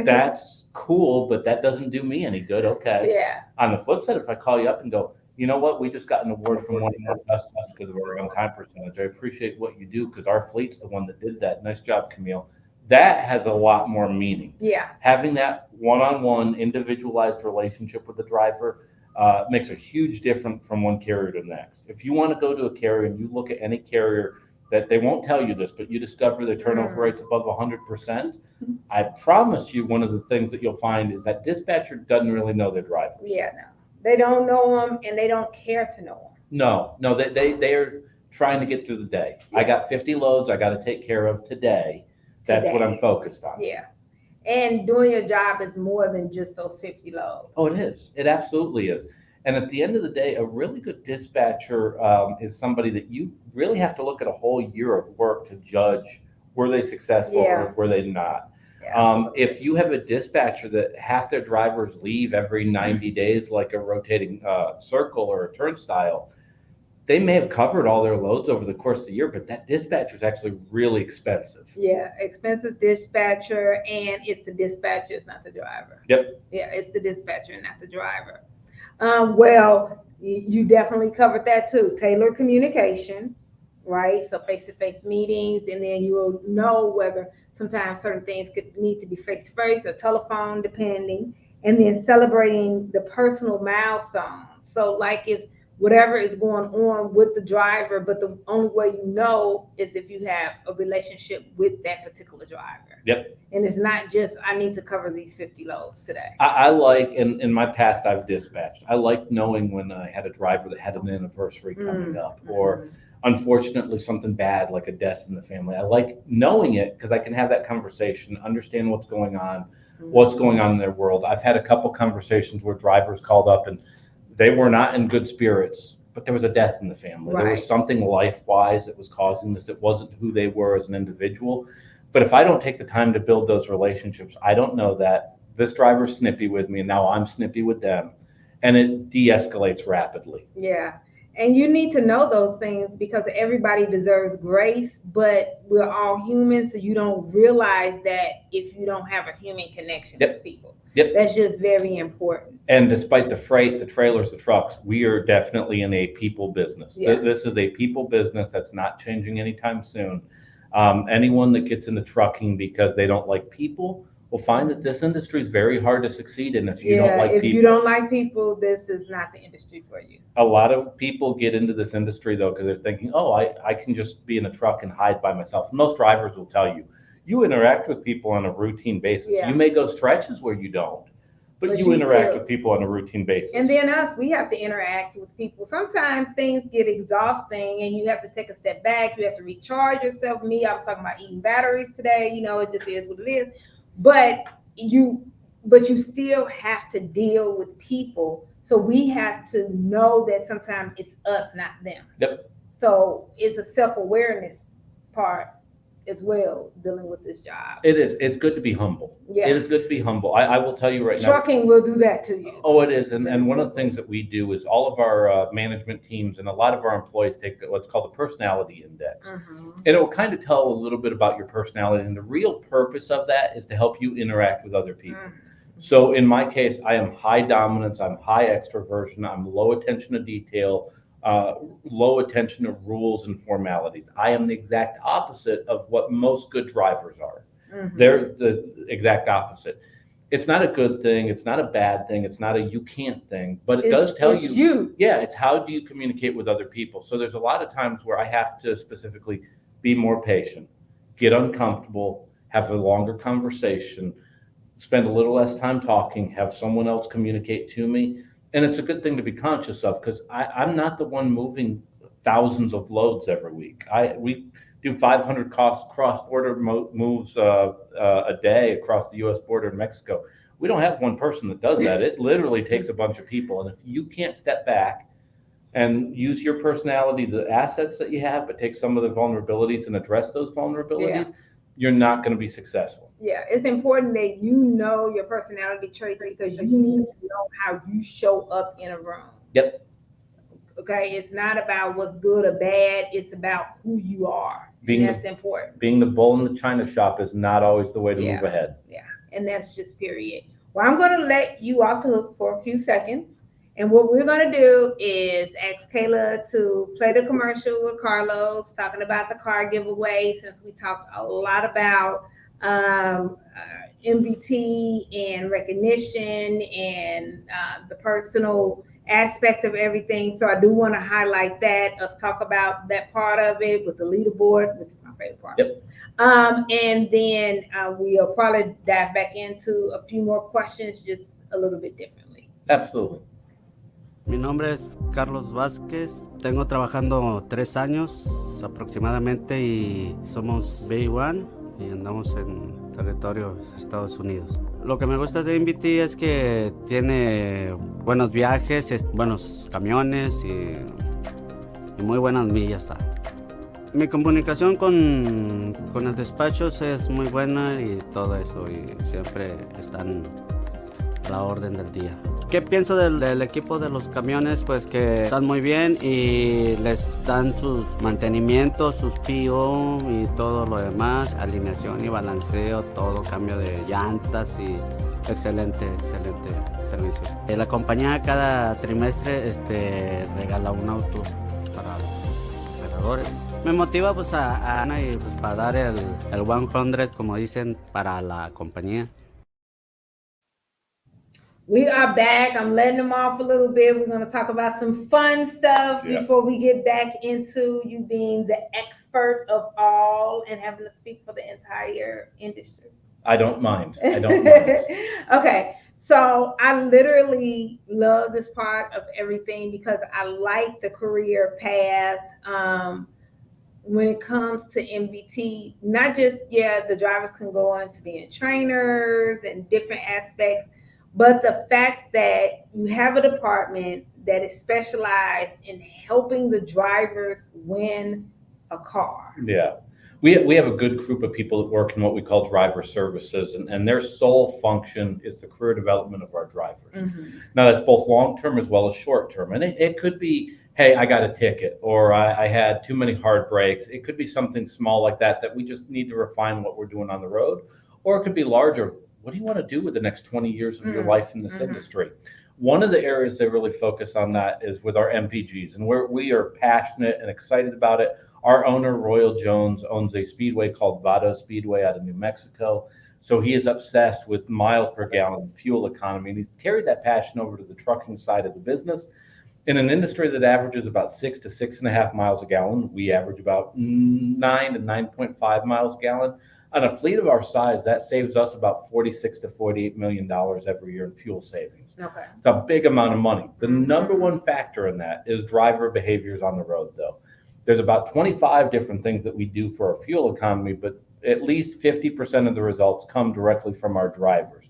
That's cool, but that doesn't do me any good. Okay. Yeah. On the flip side, if I call you up and go, you know what, we just got an award from one of our customers because of our on-time percentage. I appreciate what you do because our fleet's the one that did that. Nice job, Kameel. That has a lot more meaning. Yeah. Having that one-on-one individualized relationship with the driver makes a huge difference from one carrier to the next. If you want to go to a carrier and you look at any carrier that they won't tell you this, but you discover their turnover rate's above 100%, I promise you one of the things that you'll find is that dispatcher doesn't really know their drivers. Yeah, no. They don't know them and they don't care to know them. No, they are trying to get through the day. Yeah. I got 50 loads I got to take care of today. That's what I'm focused on. Yeah. And doing your job is more than just those 50 loads. Oh, it is. It absolutely is. And at the end of the day, a really good dispatcher is somebody that you really have to look at a whole year of work to judge were they successful Yeah. or were they not. Yeah. If you have a dispatcher that half their drivers leave every 90 days, like a rotating circle or a turnstile, they may have covered all their loads over the course of the year, but that dispatcher is actually really expensive. Yeah, expensive dispatcher, and it's the dispatcher, it's not the driver. Yep. Yeah, it's the dispatcher, not the driver. Well, you definitely covered that too. Tailored communication, right? So face-to-face meetings, and then you will know whether sometimes certain things could need to be face-to-face or telephone, depending. And then celebrating the personal milestones. So, like if whatever is going on with the driver, but the only way you know is if you have a relationship with that particular driver. Yep. And it's not just, I need to cover these 50 loads today. I like, in my past, I've dispatched. I like knowing when I had a driver that had an anniversary coming up, or unfortunately something bad like a death in the family. I like knowing it because I can have that conversation, understand what's going on in their world. I've had a couple conversations where drivers called up and they were not in good spirits, but there was a death in the family. Right. There was something life-wise that was causing this. It wasn't who they were as an individual. But if I don't take the time to build those relationships, I don't know that this driver's snippy with me and now I'm snippy with them. And it de-escalates rapidly. Yeah. And you need to know those things because everybody deserves grace, but we're all human, so you don't realize that if you don't have a human connection with people. Yep. That's just very important. And despite the freight, the trailers, the trucks, we are definitely in a people business. Yeah. This is a people business that's not changing anytime soon. Anyone that gets into trucking because they don't like people will find that this industry is very hard to succeed in if you don't like if people. you don't like people, this is not the industry for you. A lot of people get into this industry though because they're thinking, oh, I can just be in a truck and hide by myself. Most drivers will tell you, you interact with people on a routine basis. Yeah. You may go stretches where you don't, but you interact with people on a routine basis. And then we have to interact with people. Sometimes things get exhausting and you have to take a step back. You have to recharge yourself. I was talking about eating batteries today. It just is what it is. But you still have to deal with people. So we have to know that sometimes it's us, not them. Yep. So it's a self-awareness part as well, dealing with this job. It is. It's good to be humble. Yeah. It is good to be humble. I will tell you right now. Trucking will do that to you. Oh, it is. And one of the things that we do is all of our management teams and a lot of our employees take what's called the personality index. And it will kind of tell a little bit about your personality. And the real purpose of that is to help you interact with other people. So in my case, I am high dominance. I'm high extroversion. I'm low attention to detail. Low attention to rules and formalities. I am the exact opposite of what most good drivers are. They're the exact opposite. It's not a good thing. It's not a bad thing. It's not a you can't thing, but it does tell you. Yeah, it's how do you communicate with other people. So there's a lot of times where I have to specifically be more patient, get uncomfortable, have a longer conversation, spend a little less time talking, have someone else communicate to me. And it's a good thing to be conscious of because I'm not the one moving thousands of loads every week. We do 500 cross-border moves a day across the U.S. border in Mexico. We don't have one person that does that. It literally takes a bunch of people. And if you can't step back and use your personality, the assets that you have, but take some of the vulnerabilities and address those vulnerabilities, you're not going to be successful. Yeah, it's important that you know your personality traits because you need to know how you show up in a room. Yep. Okay, it's not about what's good or bad. It's about who you are. That's important. Being the bull in the china shop is not always the way to move ahead. Yeah, and that's just period. Well, I'm going to let you off the hook for a few seconds. And what we're going to do is ask Kayla to play the commercial with Carlos, talking about the car giveaway, since we talked a lot about MVT and recognition and the personal aspect of everything. So I do want to highlight that, us talk about that part of it with the leaderboard, which is my favorite part. Yep. And then we'll probably dive back into a few more questions, just a little bit differently. Absolutely. Mi nombre es Carlos Vázquez, tengo trabajando 3 años aproximadamente y somos B1 y andamos en territorio de Estados Unidos. Lo que me gusta de MVT es que tiene buenos viajes, buenos camiones y muy buenas millas. Mi comunicación con el despacho es muy buena y todo eso, y siempre están a la orden del día. ¿Qué pienso del equipo de los camiones? Pues que están muy bien y les dan sus mantenimientos, sus PO y todo lo demás, alineación y balanceo, todo, cambio de llantas y excelente servicio. La compañía cada trimestre regala un auto para los operadores. Me motiva pues y, pues, para dar el 100, como dicen, para la compañía. We are back. I'm letting them off a little bit. We're going to talk about some fun stuff before we get back into you being the expert of all and having to speak for the entire industry. I don't mind. Okay. So I literally love this part of everything because I like the career path. When it comes to MVT, not just, the drivers can go on to being trainers and different aspects, but the fact that you have a department that is specialized in helping the drivers win a car. Yeah. We have a good group of people that work in what we call driver services, and their sole function is the career development of our drivers. Mm-hmm. Now, that's both long-term as well as short-term. And it could be, hey, I got a ticket, or I had too many hard brakes. It could be something small like that we just need to refine what we're doing on the road. Or it could be larger. What do you want to do with the next 20 years of your life in this industry? One of the areas they really focus on that is with our MPGs, and we are passionate and excited about it. Our owner, Royal Jones, owns a speedway called Vado Speedway out of New Mexico. So he is obsessed with miles per gallon fuel economy, and he's carried that passion over to the trucking side of the business. In an industry that averages about 6 to 6.5 miles a gallon, we average about 9 to 9.5 miles a gallon. On a fleet of our size, that saves us about $46 to $48 million every year in fuel savings. Okay. It's a big amount of money. The number one factor in that is driver behaviors on the road, though. There's about 25 different things that we do for our fuel economy, but at least 50% of the results come directly from our drivers.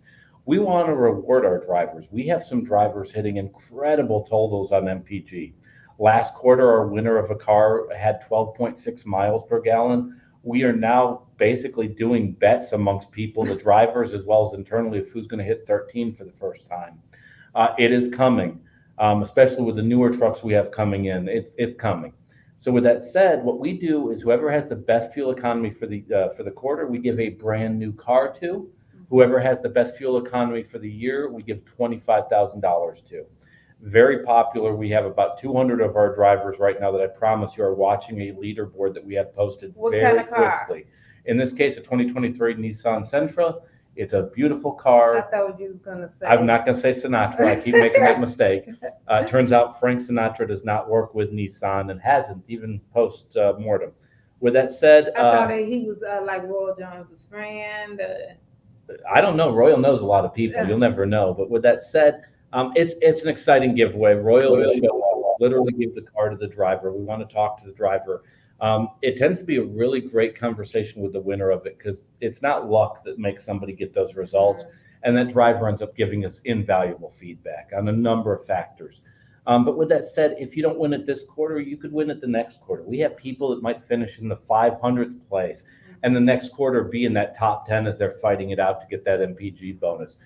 We want to reward our drivers. We have some drivers hitting incredible totals on MPG. Last quarter, our winner of a car had 12.6 miles per gallon. We are now basically doing bets amongst people, the drivers as well as internally, of who's going to hit 13 for the first time. It is coming, especially with the newer trucks we have coming in. It's coming. So with that said, what we do is whoever has the best fuel economy for the quarter, we give a brand new car to. Whoever has the best fuel economy for the year, we give $25,000 to. Very popular. We have about 200 of our drivers right now that I promise you are watching a leaderboard that we have posted very quickly. In this case, a 2023 Nissan Sentra. It's a beautiful car. I thought you was going to say. I'm not going to say Sinatra. I keep making that mistake. Turns out Frank Sinatra does not work with Nissan and hasn't, even post-mortem. With that said... I thought that he was like Royal Jones' friend. I don't know. Royal knows a lot of people. You'll never know. But with that said, it's an exciting giveaway. Royal will show up, literally give the car to the driver. We want to talk to the driver. It tends to be a really great conversation with the winner of it because it's not luck that makes somebody get those results. And that driver ends up giving us invaluable feedback on a number of factors. But with that said, if you don't win it this quarter, you could win it the next quarter. We have people that might finish in the 500th place and the next quarter be in that top 10 as they're fighting it out to get that MPG bonus.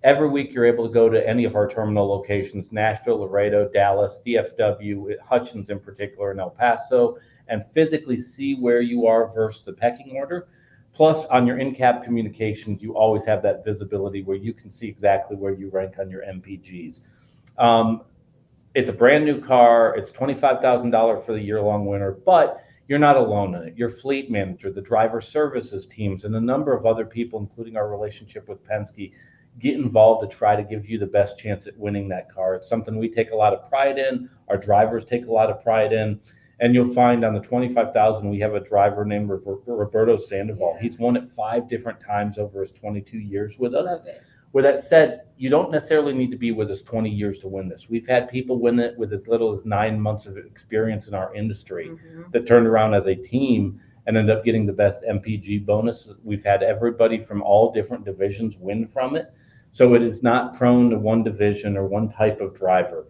Every week, you're able to go to any of our terminal locations, Nashville, Laredo, Dallas, DFW, Hutchins in particular, and El Paso, and physically see where you are versus the pecking order. Plus, on your in-cab communications, you always have that visibility where you can see exactly where you rank on your MPGs. It's a brand new car. It's $25,000 for the year-long winner, but you're not alone in it. Your fleet manager, the driver services teams, and a number of other people, including our relationship with Penske, get involved to try to give you the best chance at winning that car. It's something we take a lot of pride in. Our drivers take a lot of pride in. And you'll find on the 25,000, we have a driver named Roberto Sandoval. He's won it 5 different times over his 22 years with us. Love it. With that said, you don't necessarily need to be with us 20 years to win this. We've had people win it with as little as 9 months of experience in our industry that turned around as a team and ended up getting the best MPG bonus. We've had everybody from all different divisions win from it. So it is not prone to one division or one type of driver.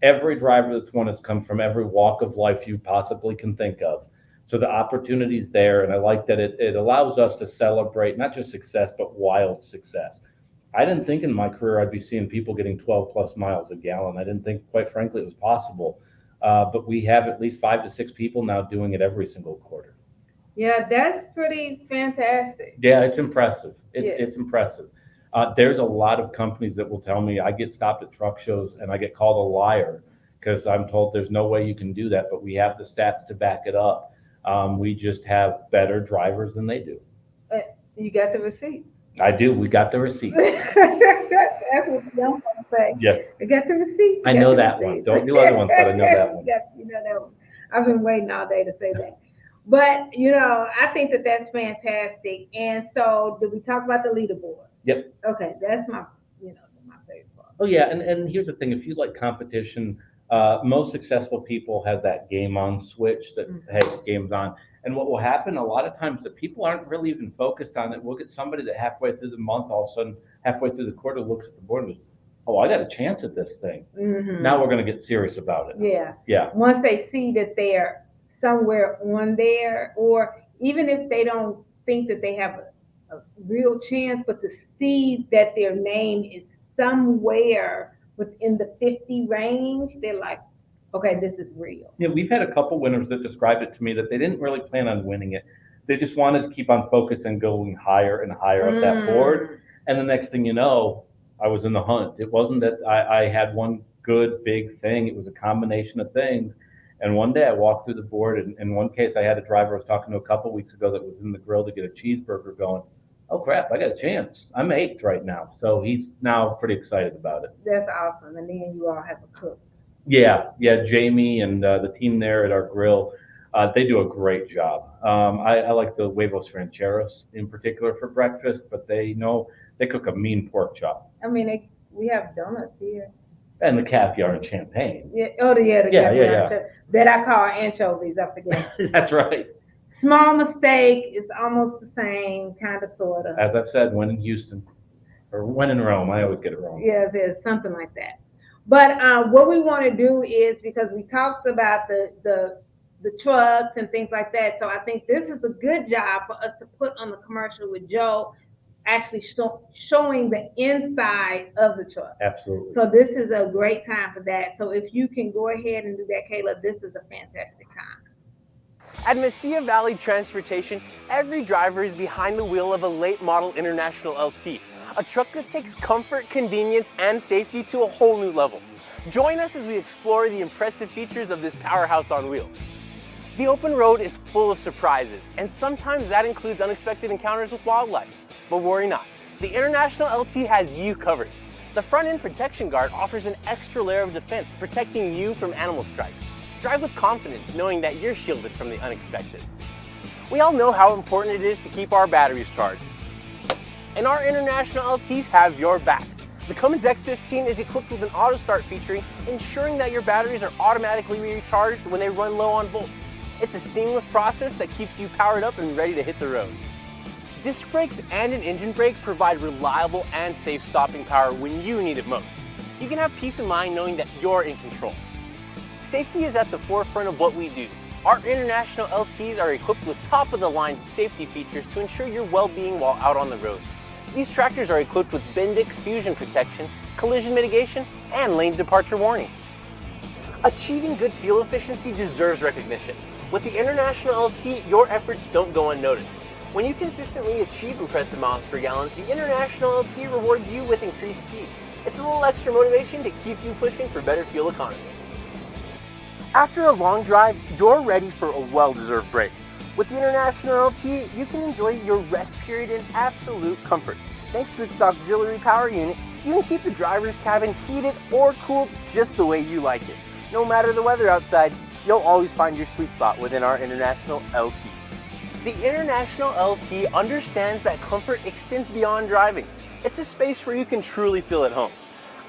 Every driver that's won has come from every walk of life you possibly can think of. So the opportunity's there, and I like that it allows us to celebrate not just success, but wild success. I didn't think in my career I'd be seeing people getting 12 plus miles a gallon. I didn't think, quite frankly, it was possible. But we have at least 5 to 6 people now doing it every single quarter. Yeah, that's pretty fantastic. Yeah, it's impressive. It's impressive. There's a lot of companies that will tell me I get stopped at truck shows and I get called a liar because I'm told there's no way you can do that, but we have the stats to back it up. We just have better drivers than they do. You got the receipt. I do. We got the receipt. That's what the young folks say. Yes. I got the receipt. I know that one. Don't do other ones, but I know that one. You know that one. I've been waiting all day to say that. But, I think that that's fantastic. And so did we talk about the leaderboard? Yep. Okay, that's my favorite part. Oh, yeah. And here's the thing. If you like competition, most successful people have that game on switch that, hey, game's on. And what will happen a lot of times that people aren't really even focused on it. We'll get somebody that halfway through the month, all of a sudden, halfway through the quarter, looks at the board and goes, oh, I got a chance at this thing. Now we're going to get serious about it. Yeah. Yeah. Once they see that they're somewhere on there, or even if they don't think that they have a real chance, but to see that their name is somewhere within the 50 range, they're like, okay, this is real. Yeah, we've had a couple winners that described it to me that they didn't really plan on winning it. They just wanted to keep on focus and going higher and higher up that board. And the next thing you know, I was in the hunt. It wasn't that I had one good big thing. It was a combination of things. And one day I walked through the board, and in one case I had a driver I was talking to a couple weeks ago that was in the grill to get a cheeseburger going. Oh crap, I got a chance. I'm 8th right now. So he's now pretty excited about it. That's awesome. And then you all have a cook. Yeah, Jamie and the team there at our grill, they do a great job. I like the huevos rancheros in particular for breakfast, but they cook a mean pork chop. I mean, we have donuts here. And the caviar and champagne. Yeah. Oh, yeah, the caviar that I call anchovies. I forget. That's right. Small mistake. It's almost the same, kind of, sort of. As I've said, when in Houston or when in Rome, I always get it wrong. Yes, it's something like that. But what we want to do is, because we talked about the trucks and things like that, so I think this is a good job for us to put on the commercial with Joe, actually showing the inside of the truck. Absolutely. So this is a great time for that. So if you can go ahead and do that, Caleb, this is a fantastic time. At Mesilla Valley Transportation, every driver is behind the wheel of a late model International LT, a truck that takes comfort, convenience, and safety to a whole new level. Join us as we explore the impressive features of this powerhouse on wheels. The open road is full of surprises, and sometimes that includes unexpected encounters with wildlife. But worry not, the International LT has you covered. The front end protection guard offers an extra layer of defense, protecting you from animal strikes. Drive with confidence, knowing that you're shielded from the unexpected. We all know how important it is to keep our batteries charged, and our International LTs have your back. The Cummins X15 is equipped with an auto start feature, ensuring that your batteries are automatically recharged when they run low on volts. It's a seamless process that keeps you powered up and ready to hit the road. Disc brakes and an engine brake provide reliable and safe stopping power when you need it most. You can have peace of mind knowing that you're in control. Safety is at the forefront of what we do. Our International LTs are equipped with top-of-the-line safety features to ensure your well-being while out on the road. These tractors are equipped with Bendix fusion protection, collision mitigation, and lane departure warning. Achieving good fuel efficiency deserves recognition. With the International LT, your efforts don't go unnoticed. When you consistently achieve impressive miles per gallon, the International LT rewards you with increased speed. It's a little extra motivation to keep you pushing for better fuel economy. After a long drive, you're ready for a well-deserved break. With the International LT, you can enjoy your rest period in absolute comfort. Thanks to its auxiliary power unit, you can keep the driver's cabin heated or cooled just the way you like it. No matter the weather outside, you'll always find your sweet spot within our International LTs. The International LT understands that comfort extends beyond driving. It's a space where you can truly feel at home.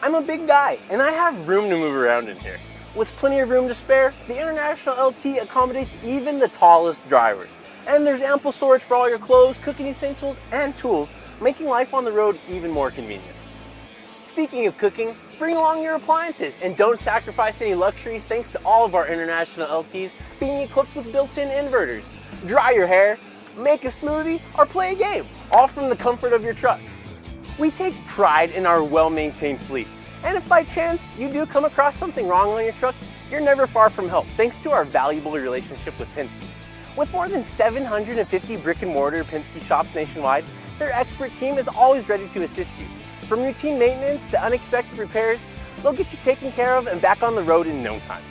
I'm a big guy, and I have room to move around in here. With plenty of room to spare, the International LT accommodates even the tallest drivers. And there's ample storage for all your clothes, cooking essentials, and tools, making life on the road even more convenient. Speaking of cooking, bring along your appliances and don't sacrifice any luxuries thanks to all of our International LTs being equipped with built-in inverters. Dry your hair, make a smoothie, or play a game, all from the comfort of your truck. We take pride in our well-maintained fleet. And if by chance you do come across something wrong on your truck, you're never far from help thanks to our valuable relationship with Penske. With more than 750 brick and mortar Penske shops nationwide, their expert team is always ready to assist you. From routine maintenance to unexpected repairs, they'll get you taken care of and back on the road in no time.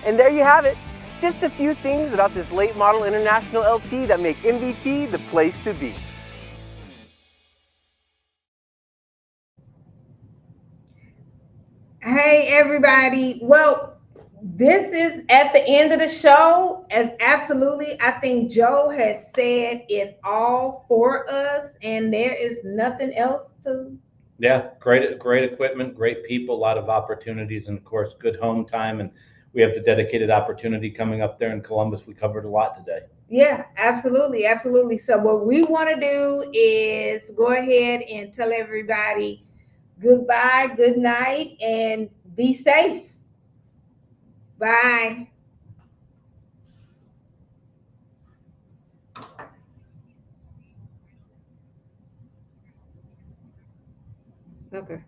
And there you have it. Just a few things about this late model International LT that make MVT the place to be. Hey, everybody. Well, this is at the end of the show, and absolutely, I think Joe has said it all for us, and there is nothing else to. Yeah, great equipment, great people, a lot of opportunities, and of course, good home time. And we have the dedicated opportunity coming up there in Columbus. We covered a lot today. Yeah, absolutely, absolutely. So what we want to do is go ahead and tell everybody goodbye, good night, and be safe. Bye. Okay.